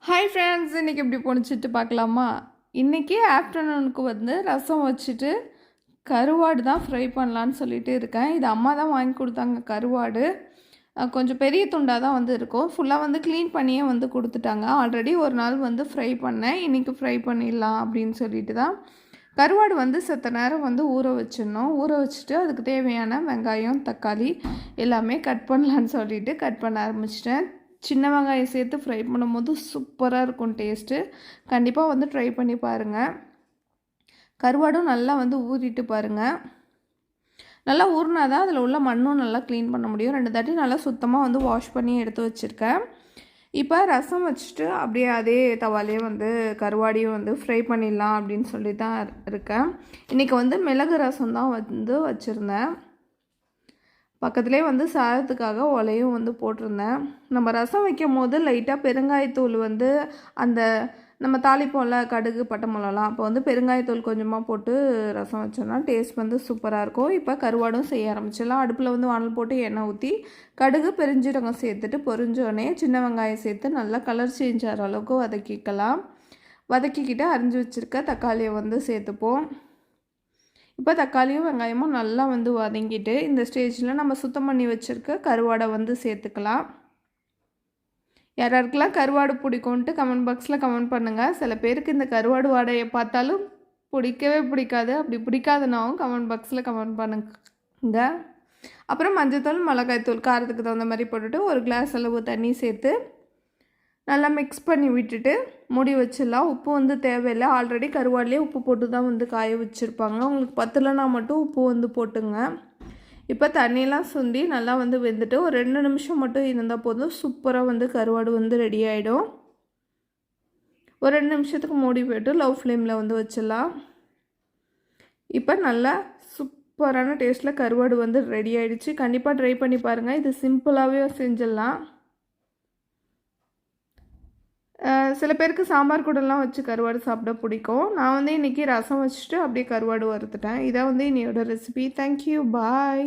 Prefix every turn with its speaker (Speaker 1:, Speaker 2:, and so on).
Speaker 1: Hi friends, இன்றைக்கி எப்படி போணுச்சுட்டு பார்க்கலாமா? இன்றைக்கி ஆஃப்டர்நூனுக்கு வந்து ரசம் வச்சுட்டு கருவாடு தான் ஃப்ரை பண்ணலான்னு சொல்லிட்டு இருக்கேன். இது அம்மா தான் வாங்கி கொடுத்தாங்க. கருவாடு கொஞ்சம் பெரிய துண்டாக தான் வந்து இருக்கும். ஃபுல்லாக வந்து க்ளீன் பண்ணியே வந்து கொடுத்துட்டாங்க. ஆல்ரெடி ஒரு நாள் வந்து ஃப்ரை பண்ணேன். இன்றைக்கி ஃப்ரை பண்ணிடலாம் அப்படின்னு சொல்லிட்டு தான். கருவாடு வந்து செத்த நேரம் வந்து ஊற வச்சிடணும். ஊற வச்சுட்டு அதுக்கு தேவையான வெங்காயம், தக்காளி எல்லாமே கட் பண்ணலான்னு சொல்லிட்டு கட் பண்ண ஆரம்பிச்சிட்டேன். சின்ன வெங்காயம் சேர்த்து ஃப்ரை பண்ணும்போது சூப்பராக இருக்கும் டேஸ்ட்டு. கண்டிப்பாக வந்து ட்ரை பண்ணி பாருங்கள். கருவாடும் நல்லா வந்து ஊறிட்டு பாருங்கள். நல்லா ஊறினா தான் அதில் உள்ள மண்ணும் நல்லா க்ளீன் பண்ண முடியும். 2 தாட்டி நல்லா சுத்தமாக வந்து வாஷ் பண்ணி எடுத்து வச்சுருக்கேன். இப்போ ரசம் வச்சுட்டு அப்படியே அதே தவாலே வந்து கருவாடியும் வந்து ஃப்ரை பண்ணிடலாம் அப்படின்னு சொல்லி தான் இருக்கேன். இன்றைக்கி வந்து மிளகு ரசம் தான் வந்து வச்சுருந்தேன். பக்கத்துலேயே வந்து சாதத்துக்காக ஒலையும் வந்து போட்டிருந்தேன். நம்ம ரசம் வைக்கும் போது லைட்டாக பெருங்காயத்தூள் வந்து அந்த நம்ம தாளிப்போம்ல கடுகு, பட்டை மிளகாலாம், அப்போ வந்து பெருங்காயத்தூள் கொஞ்சமாக போட்டு ரசம் வச்சோன்னா டேஸ்ட் வந்து சூப்பராக இருக்கும். இப்போ கருவாடும் செய்ய ஆரம்பிச்சிடலாம். அடுப்பில் வந்து வானல் போட்டு எண்ணெய் ஊற்றி கடுகு, பெருஞ்சீரகம் சேர்த்துட்டு பொரிஞ்சோடனே சின்ன வெங்காயம் சேர்த்து நல்லா கலர் சேஞ்ச் ஆகிற அளவுக்கு வதக்கிக்கலாம். வதக்கிக்கிட்டு அரிஞ்சு வச்சுருக்க தக்காளியை வந்து சேர்த்துப்போம். இப்போ தக்காளியும் வெங்காயமும் நல்லா வந்து வதங்கிட்டு இந்த ஸ்டேஜில் நம்ம சுத்தம் பண்ணி வச்சுருக்க கருவாடை வந்து சேர்த்துக்கலாம். யாராருக்கெல்லாம் கருவாடு பிடிக்கும்ன்ட்டு கமெண்ட் பாக்ஸில் கமெண்ட் பண்ணுங்கள். சில பேருக்கு இந்த கருவாடு வாடையை பார்த்தாலும் பிடிக்கவே பிடிக்காது. அப்படி பிடிக்காதுனாவும் கமெண்ட் பாக்ஸில் கமெண்ட் பண்ணுங்க. அப்புறம் மஞ்சள்தூள், மிளகாய்த்தூள் காரத்துக்கு தகுந்த மாதிரி போட்டுட்டு ஒரு கிளாஸ் அளவு தண்ணி சேர்த்து நல்லா மிக்ஸ் பண்ணி விட்டுட்டு மூடி வச்சிடலாம். உப்பு வந்து தேவையில்லை. ஆல்ரெடி கருவாடிலே உப்பு போட்டு தான் வந்து காய வச்சுருப்பாங்க. உங்களுக்கு பத்தலைனா மட்டும் உப்பு வந்து போட்டுங்க. இப்போ தண்ணியெலாம் சுண்டி நல்லா வந்து வெந்துட்டு ஒரு 2 நிமிஷம் மட்டும் இருந்தால் போதும். சூப்பராக வந்து கருவாடு வந்து ரெடி ஆகிடும். ஒரு 2 நிமிஷத்துக்கு மூடி போய்ட்டு லவ் ஃப்ளேமில் வந்து வச்சிடலாம். இப்போ நல்லா சூப்பரான டேஸ்ட்டில் கருவாடு வந்து ரெடி ஆகிடுச்சு. கண்டிப்பாக ட்ரை பண்ணி பாருங்கள். இது சிம்பிளாகவே செஞ்சிடலாம். சில பேருக்கு சாம்பார் கூடலாம் வச்சு கருவாடு சாப்பிட பிடிக்கும். நான் வந்து இன்றைக்கி ரசம் வச்சுட்டு அப்படியே கருவாடு வறுத்துட்டேன். இதான் வந்து இன்னையோட ரெசிபி. தேங்க்யூ, பாய்.